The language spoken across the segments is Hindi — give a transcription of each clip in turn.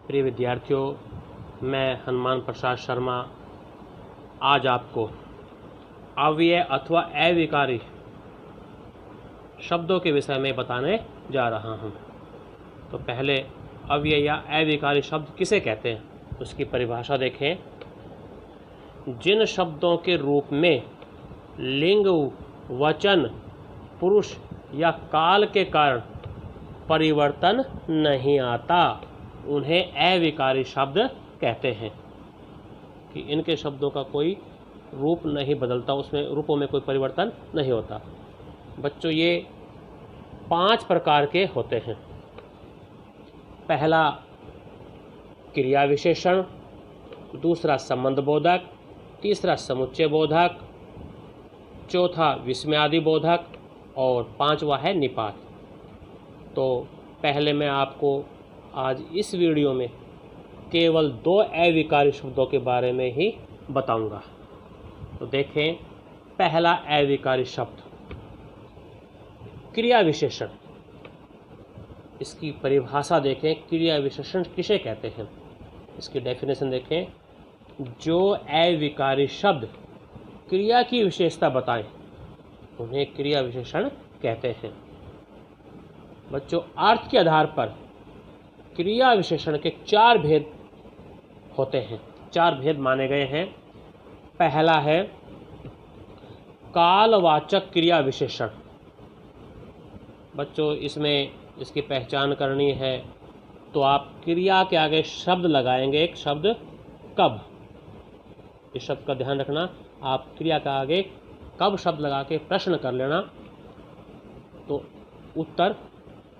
प्रिय विद्यार्थियों, मैं हनुमान प्रसाद शर्मा आज आपको अव्यय अथवा अविकारी शब्दों के विषय में बताने जा रहा हूं। तो पहले अव्यय या अविकारी शब्द किसे कहते हैं, उसकी परिभाषा देखें। जिन शब्दों के रूप में लिंग, वचन, पुरुष या काल के कारण परिवर्तन नहीं आता, उन्हें अविकारी शब्द कहते हैं। कि इनके शब्दों का कोई रूप नहीं बदलता, उसमें रूपों में कोई परिवर्तन नहीं होता। बच्चों, ये 5 प्रकार के होते हैं। पहला क्रिया विशेषण, दूसरा संबंध बोधक, तीसरा समुच्चय बोधक, चौथा विस्मयादि बोधक और 5वां है निपात। तो पहले मैं आपको आज इस वीडियो में केवल 2 अविकारी शब्दों के बारे में ही बताऊंगा। तो देखें, पहला अविकारी शब्द क्रिया विशेषण। इसकी परिभाषा देखें, क्रिया विशेषण किसे कहते हैं, इसकी डेफिनेशन देखें। जो अविकारी शब्द क्रिया की विशेषता बताएं, उन्हें क्रिया विशेषण कहते हैं। बच्चों, अर्थ के आधार पर क्रिया विशेषण के 4 भेद होते हैं, 4 भेद माने गए हैं। पहला है कालवाचक क्रिया विशेषण। बच्चों, इसमें इसकी पहचान करनी है तो आप क्रिया के आगे शब्द लगाएंगे, एक शब्द कब। इस शब्द का ध्यान रखना, आप क्रिया के आगे कब शब्द लगा के प्रश्न कर लेना तो उत्तर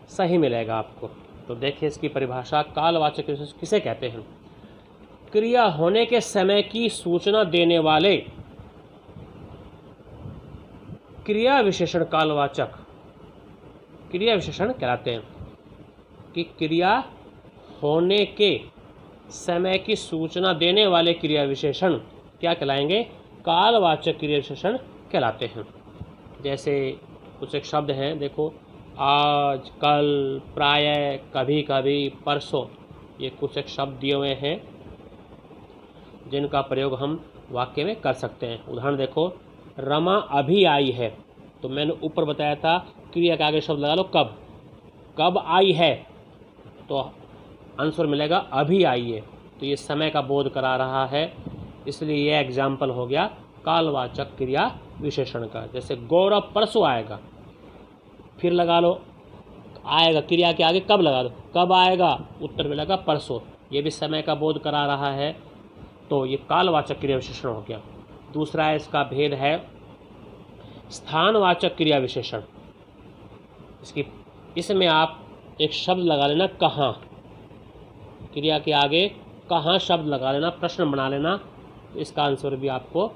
सही मिलेगा आपको। तो देखिए इसकी परिभाषा, कालवाचक विशेषण किसे कहते हैं। क्रिया होने के समय की सूचना देने वाले क्रिया विशेषण कालवाचक क्रिया विशेषण कहलाते हैं। कि क्रिया होने के समय की सूचना देने वाले क्रिया विशेषण क्या कहलाएंगे, कालवाचक क्रिया विशेषण कहलाते हैं। जैसे कुछ एक शब्द हैं, देखो, आज, कल, प्रायः, कभी कभी, परसों, ये कुछ एक शब्द दिए हुए हैं जिनका प्रयोग हम वाक्य में कर सकते हैं। उदाहरण देखो, रमा अभी आई है। तो मैंने ऊपर बताया था क्रिया के आगे शब्द लगा लो कब। कब आई है तो आंसर मिलेगा अभी आई है। तो ये समय का बोध करा रहा है, इसलिए ये एग्जाम्पल हो गया कालवाचक क्रिया विशेषण का। जैसे गौरव परसों आएगा, फिर लगा लो आएगा, क्रिया के आगे कब लगा दो, कब आएगा, उत्तर मिलेगा परसों। ये भी समय का बोध करा रहा है, तो ये कालवाचक क्रिया विशेषण हो गया। दूसरा है, इसका भेद है स्थानवाचक क्रिया विशेषण। इसमें आप एक शब्द लगा लेना कहाँ, क्रिया के आगे कहाँ शब्द लगा लेना, प्रश्न बना लेना, तो इसका आंसर भी आपको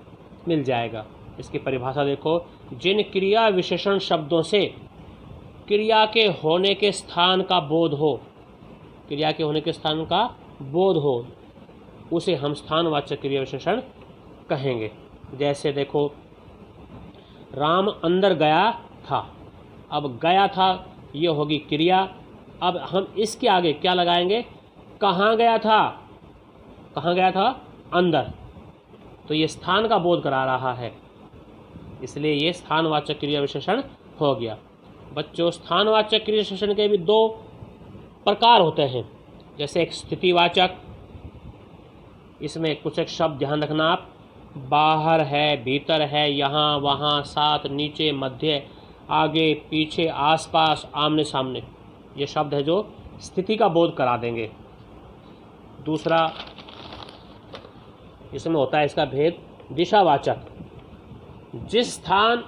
मिल जाएगा। इसकी परिभाषा देखो, जिन क्रिया विशेषण शब्दों से क्रिया के होने के स्थान का बोध हो, क्रिया के होने के स्थान का बोध हो, उसे हम स्थानवाचक क्रिया विशेषण कहेंगे। जैसे देखो, राम अंदर गया था। अब गया था ये होगी क्रिया। अब हम इसके आगे क्या लगाएंगे, कहाँ गया था, कहाँ गया था, अंदर। तो ये स्थान का बोध करा रहा है, इसलिए ये स्थानवाचक क्रिया विशेषण हो गया। बच्चों, स्थानवाचक क्रिया विशेषण के भी 2 प्रकार होते हैं। जैसे एक स्थितिवाचक, इसमें कुछ एक शब्द ध्यान रखना आप, बाहर है, भीतर है, यहाँ वहाँ, साथ, नीचे, मध्य, आगे, पीछे, आसपास, आमने सामने, ये शब्द है जो स्थिति का बोध करा देंगे। दूसरा इसमें होता है इसका भेद दिशावाचक। जिस स्थान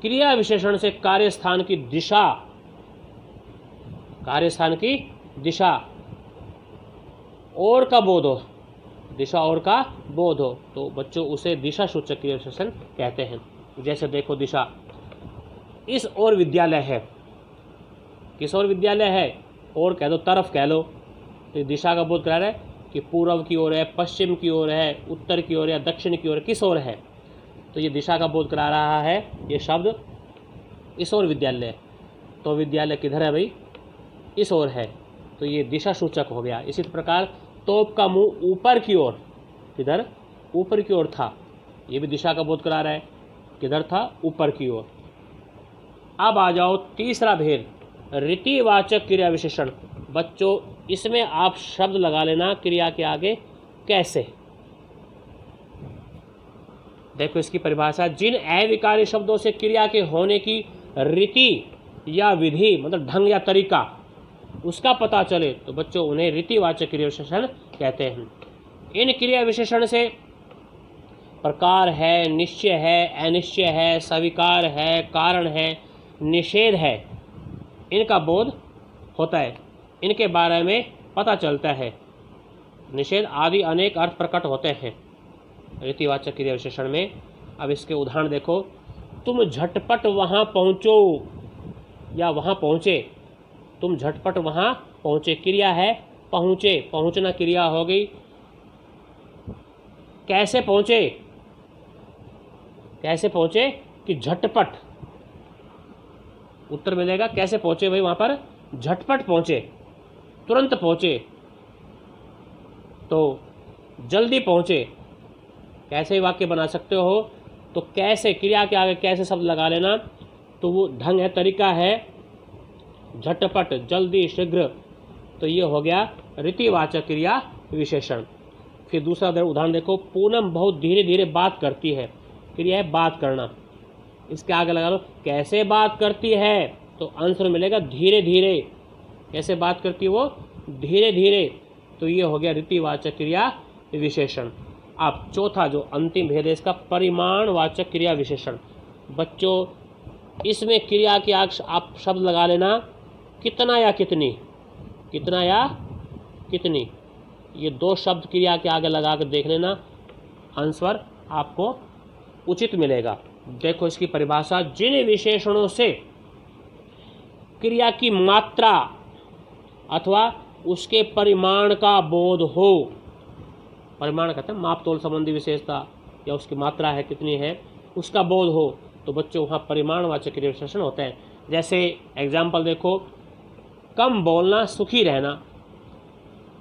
क्रिया विशेषण से कार्यस्थान की दिशा और का बोध हो, दिशा और का बोध हो, तो बच्चों उसे दिशा सूचक क्रिया विशेषण कहते हैं। जैसे देखो, दिशा, इस ओर विद्यालय है, किस ओर विद्यालय है, और कह दो, तरफ कह लो, तो दिशा का बोध करा रहा है कि पूर्व की ओर है, पश्चिम की ओर है, उत्तर की ओर है, दक्षिण की ओर, किस ओर है, तो ये दिशा का बोध करा रहा है ये शब्द। इस ओर विद्यालय, तो विद्यालय किधर है भाई, इस ओर है, तो ये दिशा सूचक हो गया। इसी प्रकार तोप का मुंह ऊपर की ओर, किधर, ऊपर की ओर था, ये भी दिशा का बोध करा रहा है, किधर था, ऊपर की ओर। अब आ जाओ तीसरा भेद, रीतिवाचक क्रिया विशेषण। बच्चों इसमें आप शब्द लगा लेना क्रिया के आगे कैसे। देखो इसकी परिभाषा, जिन अविकारी शब्दों से क्रिया के होने की रीति या विधि मतलब ढंग या तरीका उसका पता चले तो बच्चों उन्हें रीतिवाचक क्रिया विशेषण कहते हैं। इन क्रिया विशेषण से प्रकार है, निश्चय है, अनिश्चय है, स्वीकार है, कारण है, निषेध है, इनका बोध होता है, इनके बारे में पता चलता है। निषेध आदि अनेक अर्थ प्रकट होते हैं रीतिवाचक क्रिया विशेषण में। अब इसके उदाहरण देखो, तुम झटपट वहाँ पहुँचो या वहाँ पहुँचे, तुम झटपट वहाँ पहुँचे, क्रिया है पहुँचे, पहुँचना क्रिया हो गई। कैसे पहुँचे, कैसे पहुँचे कि झटपट, उत्तर मिलेगा कैसे पहुँचे भाई, वहाँ पर झटपट पहुँचे, तुरंत पहुँचे, तो जल्दी पहुँचे। कैसे वाक्य बना सकते हो, तो कैसे क्रिया के आगे कैसे शब्द लगा लेना, तो वो ढंग है, तरीका है, झटपट, जल्दी, शीघ्र, तो ये हो गया रीतिवाचक क्रिया विशेषण। फिर दूसरा उदाहरण देखो, पूनम बहुत धीरे धीरे बात करती है, क्रिया है बात करना, इसके आगे लगा लो कैसे बात करती है, तो आंसर मिलेगा धीरे धीरे। कैसे बात करती है वो, धीरे धीरे, तो ये हो गया रीतिवाचक क्रिया विशेषण। अब चौथा जो अंतिम भेद है इसका, परिमाणवाचक क्रिया विशेषण। बच्चों इसमें क्रिया के आगे आप शब्द लगा लेना कितना या कितनी, कितना या कितनी, ये दो शब्द क्रिया के आगे लगा कर देख लेना, आंसर आपको उचित मिलेगा। देखो इसकी परिभाषा, जिन विशेषणों से क्रिया की मात्रा अथवा उसके परिमाण का बोध हो, परिमाण कहते हैं माप तोल संबंधी विशेषता, या उसकी मात्रा है कितनी है उसका बोध हो, तो बच्चों वहाँ परिमाणवाचक क्रिया विशेषण होते हैं। जैसे एग्जाम्पल देखो, कम बोलना, सुखी रहना।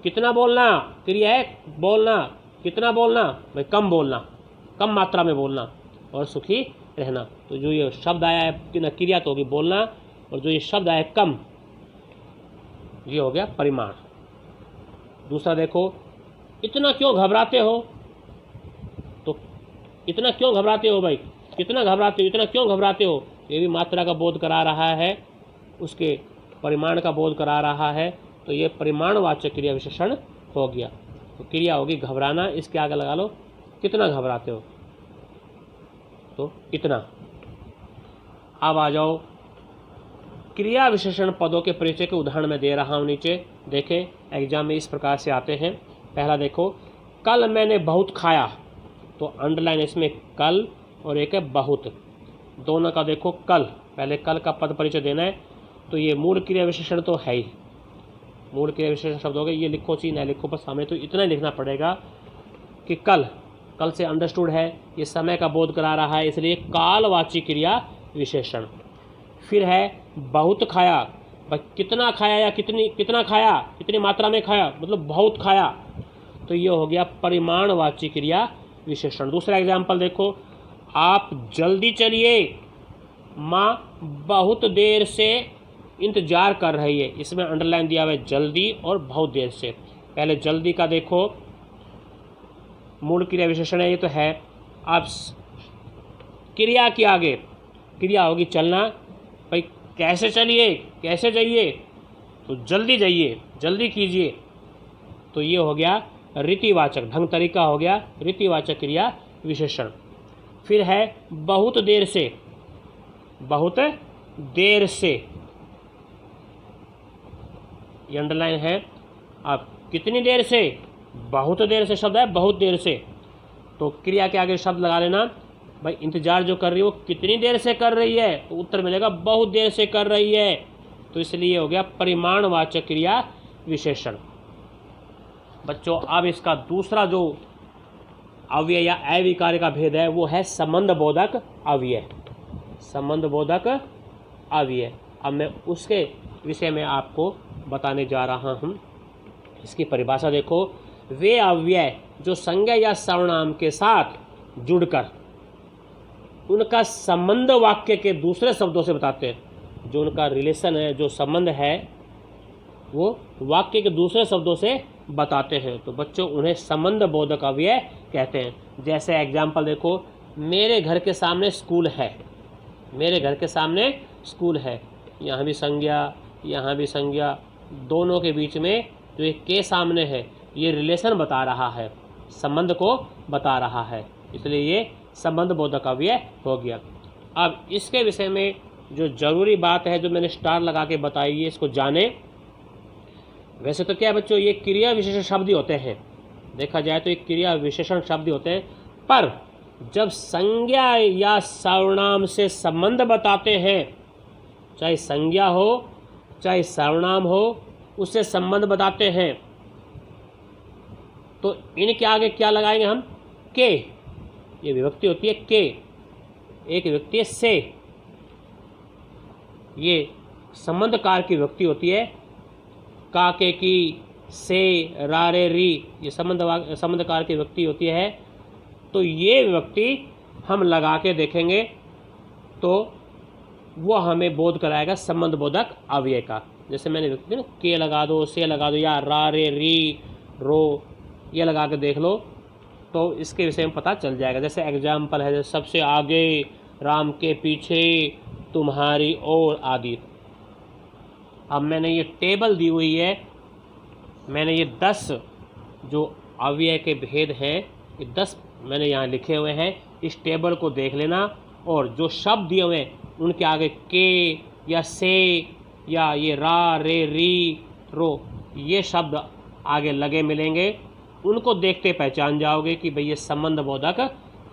कितना बोलना, क्रिया है बोलना, कितना बोलना भाई, कम बोलना, कम मात्रा में बोलना, और सुखी रहना। तो जो ये शब्द आया है क्रिया तो होगी बोलना, और जो ये शब्द आया है कम, ये हो गया परिमाण। दूसरा देखो, इतना क्यों घबराते हो, तो इतना क्यों घबराते हो भाई, कितना घबराते हो, इतना क्यों घबराते हो, ये भी मात्रा का बोध करा रहा है, उसके परिमाण का बोध करा रहा है, तो ये परिमाणवाचक क्रिया विशेषण हो गया। तो क्रिया होगी घबराना, इसके आगे लगा लो कितना घबराते हो, तो इतना। अब आ जाओ क्रिया विशेषण पदों के परिचय के उदाहरण में दे रहा हूँ, नीचे देखें एग्जाम में इस प्रकार से आते हैं। पहला देखो, कल मैंने बहुत खाया, तो अंडरलाइन इसमें कल और एक है बहुत, दोनों का देखो कल, पहले कल का पद परिचय देना है, तो ये मूल क्रिया विशेषण तो है ही, मूल क्रिया विशेषण शब्द हो गए, ये लिखो ची ना लिखो, बस हमें तो इतना ही लिखना पड़ेगा कि कल, कल से अंडरस्टूड है, ये समय का बोध करा रहा है, इसलिए कालवाची क्रिया विशेषण। फिर है बहुत खाया, भाई कितना खाया या कितनी, कितना खाया, कितनी मात्रा में खाया, मतलब बहुत खाया, तो ये हो गया परिमाणवाची क्रिया विशेषण। दूसरा एग्जाम्पल देखो, आप जल्दी चलिए, माँ बहुत देर से इंतजार कर रही है, इसमें अंडरलाइन दिया हुआ है जल्दी और बहुत देर से। पहले जल्दी का देखो, मूल क्रिया विशेषण है, ये तो है। अब क्रिया के आगे क्रिया होगी चलना, भाई कैसे चलिए, कैसे जाइए, तो जल्दी जाइए, जल्दी कीजिए, तो ये हो गया रीतिवाचक, ढंग तरीका हो गया रीतिवाचक क्रिया विशेषण। फिर है बहुत देर से, बहुत देर से, ये अंडरलाइन है। अब कितनी देर से, बहुत देर से शब्द है, बहुत देर से, तो क्रिया के आगे शब्द लगा लेना, भाई इंतजार जो कर रही है वो कितनी देर से कर रही है, तो उत्तर मिलेगा बहुत देर से कर रही है, तो इसलिए हो गया परिमाणवाचक क्रिया विशेषण। बच्चों अब इसका दूसरा जो अव्यय या अविकार्य का भेद है वो है संबंध बोधक अव्यय, संबंध बोधक अव्यय। अब मैं उसके विषय में आपको बताने जा रहा हूँ। इसकी परिभाषा देखो, वे अव्यय जो संज्ञा या सर्वनाम के साथ जुड़कर उनका संबंध वाक्य के दूसरे शब्दों से बताते हैं। जो उनका रिलेशन है, जो संबंध है, वो वाक्य के दूसरे शब्दों से बताते हैं, तो बच्चों उन्हें संबंध बोधक अव्यय कहते हैं। जैसे एग्जाम्पल देखो, मेरे घर के सामने स्कूल है, मेरे घर के सामने स्कूल है, यहाँ भी संज्ञा, यहाँ भी संज्ञा, दोनों के बीच में जो एक के सामने है, ये रिलेशन बता रहा है, संबंध को बता रहा है, इसलिए ये संबंध बोधक अव्यय हो गया। अब इसके विषय में जो जरूरी बात है, जो मैंने स्टार लगा के बताई है, इसको जाने। वैसे तो क्या बच्चों, ये क्रिया विशेषण शब्द ही होते हैं, देखा जाए तो ये क्रिया विशेषण शब्द ही होते हैं, पर जब संज्ञा या सर्वनाम से संबंध बताते हैं, चाहे संज्ञा हो चाहे सर्वनाम हो, उससे संबंध बताते हैं, तो इनके आगे क्या लगाएंगे हम? के। ये विभक्ति होती है के, एक विभक्ति है से, ये संबंध कार की विभक्ति होती है, का के की, से, रा रे री, ये संबंध कार की विभक्ति होती है। तो ये विभक्ति हम लगा के देखेंगे तो वो हमें बोध कराएगा संबंध बोधक अव्यय का। जैसे मैंने विभक्ति ना, के लगा दो, से लगा दो, या रा रे री रो, ये लगा के देख लो तो इसके विषय में पता चल जाएगा। जैसे एग्जाम्पल है, जैसे सबसे आगे, राम के पीछे, तुम्हारी ओर आदि। अब मैंने ये टेबल दी हुई है, मैंने ये 10 जो अव्यय के भेद हैं, ये 10 मैंने यहाँ लिखे हुए हैं। इस टेबल को देख लेना और जो शब्द दिए हुए हैं उनके आगे के या से या ये रा रे री रो, ये शब्द आगे लगे मिलेंगे, उनको देखते पहचान जाओगे कि भाई ये संबंध बोधक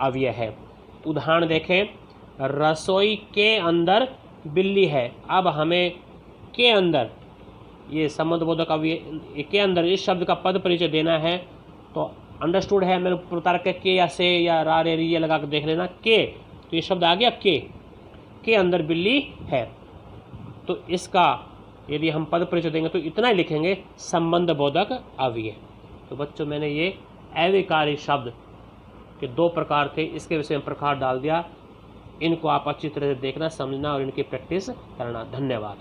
अव्यय है। उदाहरण देखें, रसोई के अंदर बिल्ली है। अब हमें के अंदर ये संबंध बोधक अव्यय के अंदर इस शब्द का पद परिचय देना है, तो अंडरस्टूड है, मैंने प्रकार के या से या रा रे री ये लगा कर देख लेना के, तो ये शब्द आ गया के अंदर बिल्ली है। तो इसका यदि हम पद परिचय देंगे तो इतना ही लिखेंगे, संबंध बोधक अव्यय। तो बच्चों मैंने ये अव्ययकारी शब्द के 2 प्रकार थे, इसके विषय में प्रकार डाल दिया। इनको आप अच्छी तरह से देखना, समझना और इनकी प्रैक्टिस करना। धन्यवाद।